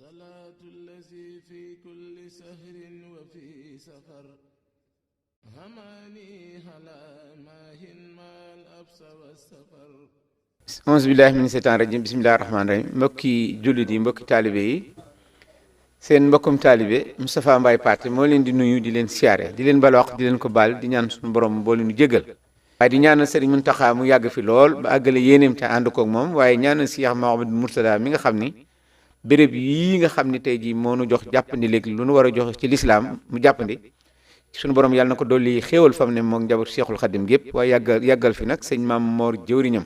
صلاة الذي في كل سهر وفي سفر هماني هلا ماهن ما الأبس والسفر auzu billahi min seytaan rajim bismillahi rahmaani rahim mbokki jullit yi mbokki taalibe yi seen mbokkum taalibe Moustapha Mbaye Pathé moo leen di nuyu di leen siyaare di leen balaax di leen ko baal di ñaan suñu borom boo leen jégal waaye di ñaanal Serigne Mountakha mu yàgg fi lool ba àggale yéeneem te ànd koog moom waaye ñaanal Cheikh Mouhamadou Mourtada mi nga xam ni béréb yii nga xam ni tey jii moo nu jox jàppandi léegi lu nu war a jox ci lislaam mu jàppandi suñu borom yàlla na ko dolli xéewal fam ne moom njaboot Cheikhul Khadim gépp waaye yàggal fi nag sëñ Maam Moor jëwriñam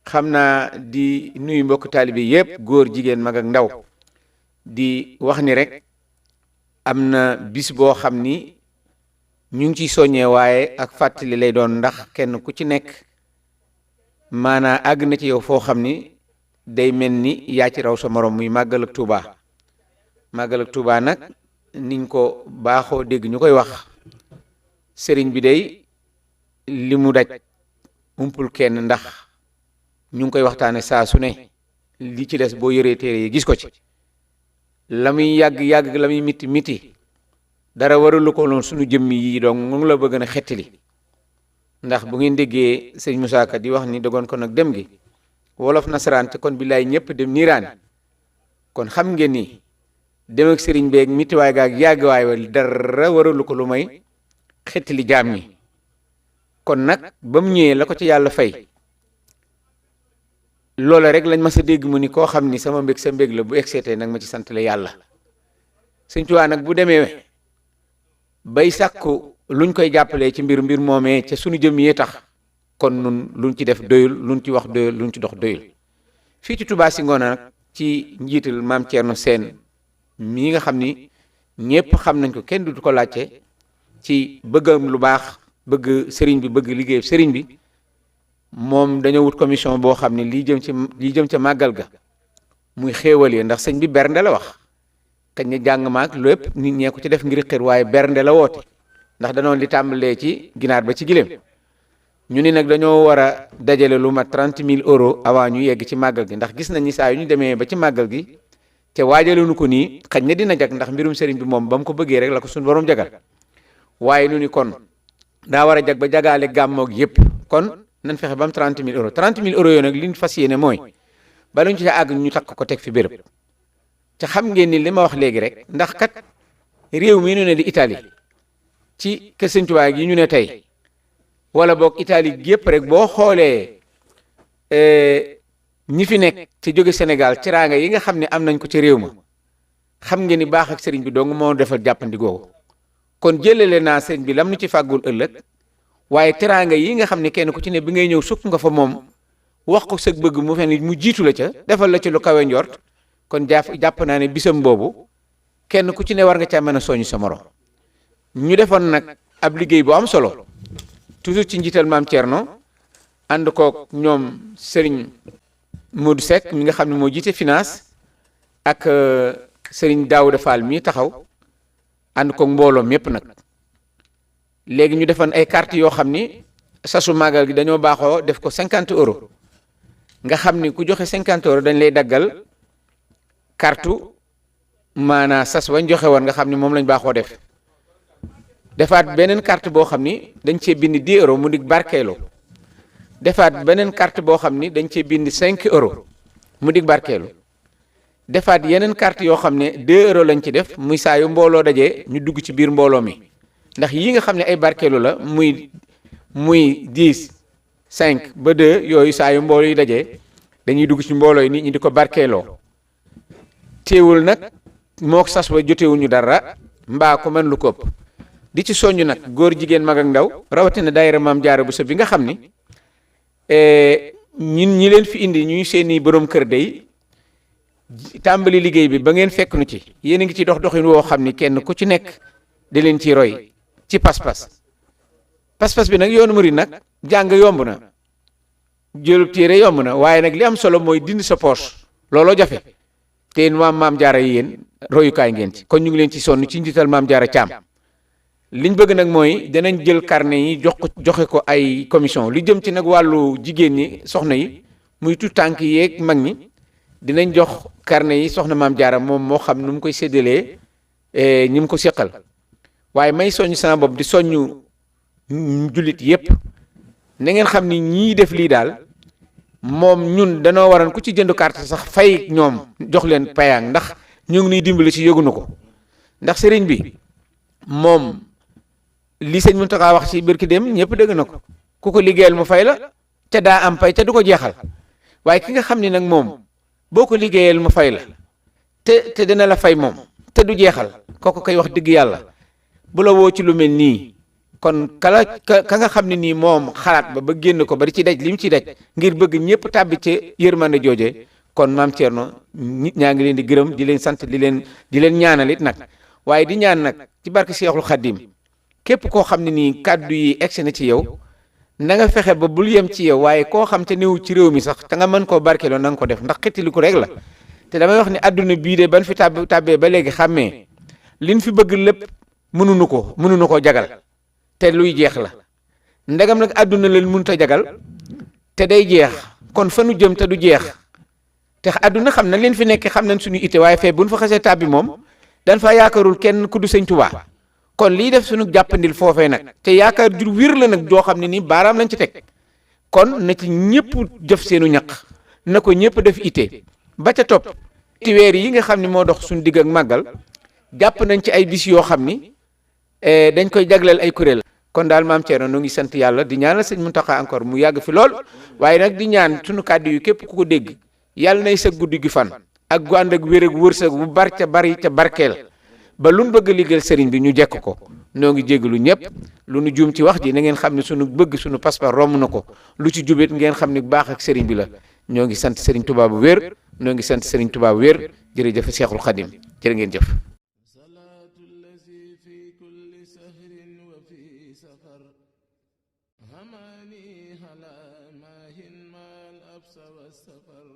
xam naa di nuyu mbokk taalibe yëpp góor jigéen mag ak ndaw di wax ni rek am na bis boo xam ni ñu ngi ciy soññee waaye ak fàttali lay doon ndax kenn ku ci nekk maanaa àgg na ci yow foo xam ni day mel ni yaa ci raw sa morom muy màggal ak Tuuba nag niñ ko baaxoo dégg ñu koy wax sëriñ bi day li mu daj umpul kenn ndax ñu ngi koy waxtaane saa su ne li ci des boo yëree téere yi gis ko ci la muy yàgg la muy miti dara waralu ko loon suñu jëmmi yi donc mu ngi la bëgg na xettali ndax bu ngeen déggee sëñ Moussa Ka di wax ni dogoon ko nag dem gi wolof nasaraan te kon billaay ñëpp dem niiraan kon xam ngeen ni dem ak sëriñ beeg mitiwaay gaag yàgg-waay wa dara waralu ko lu may xettali jaam ñi kon nag ba mu ñëwee la ko ci yàlla fay loola rek lañ ma sa dégg mu ni koo xam ni sama mbég sa mbég la bu egseetee nag ma ci sant la yàlla sëñ Tuubaa nag bu demee bay sàkku luñ koy jàppalee ci mbir moomee ca sunu jëm yi tax kon nun luñ ci def doyul luñ ci wax doyul luñ ci dox doyul fii ci Touba si ngoona nag ci njiital maam Thierno Sène mii nga xam ni ñëpp xam nañ ko kenn du ko laajte ci bëggam lu baax bëgg sëriñ bi bëgg liggéey sëriñ bi moom dañoo wut commission boo xam ne lii jëm ca màggal ga muy xéewal yi ndax sëñ bi bernde la wax kañ ne jàng maag lépp nit ñee ko ci def ngir xër waaye bernde la woote ndax danoon li tàmbalee ci ginaar ba ci giléem ñu ni nag dañoo war a dajale lu mat 30 000 euros avant ñu yegg ci màggal gi ndax gis nañ ni saa yu ñu demee ba ci màggal gi te waajaleenu ko nii xañ na dina jag ndax mbirum sëriñ bi moom ba mu ko bëggee rek la ko suñu borom jagal waaye nu ni kon daa war a jag ba jagaale gàmmoog yépp kon nañ fexe ba am 30 000 euros 30 000 euros yooyu nag li ñu fas yéene mooy ba luñ ci àgg ñu takk ko teg fi béréb te xam ngeen ni li ma wax léegi rek ndax kat réew mi ñu ne di Italie ci kër Sëñ Tuubaa gi ñu ne tey wala boog Italie yépp rek boo xoolee ñi fi nekk te jóge Sénégal teraanga yi nga xam ne am nañ ko ci réew ma xam ngeen ni baax ak sëriñ bi dong moo defal jàppandi googu kon jëlale naa sëriñ bi lam nu ci fàggul ëllëg waaye teraanga yi nga xam ne kenn ku ci ne bi ngay ñëw sukk nga fa moom wax ko sëg bëgg mu fen mu jiitu la ca defal la ci lu kawe njort kon jàpp naa ne bisam boobu kenn ku ci ne war nga caa mën a soññ sa morom ñu defoon nag ab liggéey bu am solo toujours ci njiital maam Thierno ànd koog ñoom Serigne Modou Seck mi nga xam ne moo jiite finance ak Serigne Daouda Fall mii taxaw ànd koog mbooloom yépp nag léegi ñu defoon ay carte yoo xam ni sasu màggal gi dañoo baaxoo def ko 50 euros nga xam ni ku joxe 50 euros dañ lay daggal carte maanaa sas wañ joxe woon nga xam ni moom lañ baaxoo defaat beneen carte boo xam ni dañ cee bind 10 euros mu dig barkeelu defaat beneen carte boo xam ni dañ cee bind 5 euros mu dig barkeelu defaat yeneen carte yoo xam ne 2 euros lañ ci def muy saa yu mbooloo dajee ñu dugg ci biir mbooloo mi ndax yii nga xam ne ay barkeelu la muy 10 5 ba 2 yooyu saa yu mbooloo yi dajee dañuy dugg ci mbooloo yi nit ñi di ko barkeeloo teewul nag moo sas wa jotewuñu dara mbaa ko mën lu ko ëpp di ci soññ nag góor jigéen mag ak ndaw rawatina daayira Maam Jaara Buso bi nga xam ni ñun ñi leen fi indi ñuy seeni borom kër day tàmbali liggéey bi ba ngeen fekk nu ci yéen a ngi ci doxin woo xam ni kenn ku ci nekk da leen ci roy ci pas-pas bi nag yoonu murid nag jàng yomb na jëlub téere yomb na waaye nag li am solo mooy dindi sa poche looloo jafe te maam jaara yi yéen royukaay ngeen ci kon ñu ngi leen ci sonn ci njiital maam jaara Caam liñ bëgg nag mooy danañ jël carnet yi joxe ko ay commission li jëm ci nag wàllu jigéen ñi soxna yi muy tout tànk yeeg mag ñi dinañ jox carnet yi soxna maam Jaara moom moo xam nu mu koy séddalee ñi mu ko seqal waaye may soññ sama bopp di soññu jullit yépp na ngeen xam ni ñii def lii daal moom ñun danoo waroon ku ci jënd carte sax fay ñoom jox leen payaang ndax ñu ngi nuy dimbali ci yëgunu ko ndax sëriñ bi moom li sëñ Mountakha wax ci barki dem ñëpp dégg na ko ku ko liggéeyal mu fay la ca daa am pay ca du ko jeexal waaye ki nga xam ni nag moom boo ko liggéeyal mu fay la te dina la fay moom te du jeexal kooku koy wax dëgg yàlla bu la woo ci lu mel nii kon ka nga xam ne nii moom xalaat ba génn ko ba di ci daj li mu ci daj ngir bëgg ñëpp tàbbi ci yërmande jooje kon maam Thierno nit ñaa ngi leen di gërëm di leen sant di leen ñaanal it nag waaye di ñaan nag ci barke Seexul Xaddim képp koo xam ne nii kàddu yi egsi na ci yow na nga fexe ba bul yem ci yow waaye koo xam te néew ci réew mi sax te nga mën koo barkeeloo na nga ko def ndax xettaliku rek la te damay wax ni àdduna bii de ban fi tàbbee ba léegi xàmmee liñ fi bëgg lépp mënuñu koo jagal te luy jeex la ndegam nag àdduna leen mënut a jagal te day jeex kon fa nu jëm te du jeex te àdduna xam na leen fi nekk xam nañ suñu ité waaye fee buñ fa xasee tàbbi moom dañ fa yaakaarul kenn ku du sëñ Tuubaa kon lii def suñu jàppandil foofee nag te yaakaar jur wir la nag joo xam ne nii baaraam lañ ci teg kon na ci ñëpp jëf seenu ñaq na ko ñëpp def ité ba ca topp ci weer yi nga xam ne moo dox suñu digg ak màggal jàpp nañ ci ay bis yoo xam ni dañ koy jagleel ay kuréel kon daal maam Thierno nu ngi sant yàlla di ñaanal sëñ Mountakha encore mu yàgg fi lool waaye nag di ñaan suñu kàddu yu képp ku ko dégg yàlla nay sa guddi gi fan ak gu ànd ak wér ak wërsëg bu bari ca barkeel ba lu nu bëgg a liggéeyal sëriñ bi ñu jekk ko noo ngi jégalu ñëpp lu nu juum ci wax ji na ngeen xam ne suñu bëgg suñu passeport romb na ko lu ci jubit ngeen xam ne baax ak sëriñ bi la ñoo ngi sant sëriñ Tuubaa bu wér noo ngi sant sëriñ Tuubaa bu wér jërëjëf Seexul Xadim jërë ngeen jëf. هماني هلا ماهن ما الأبس والسفر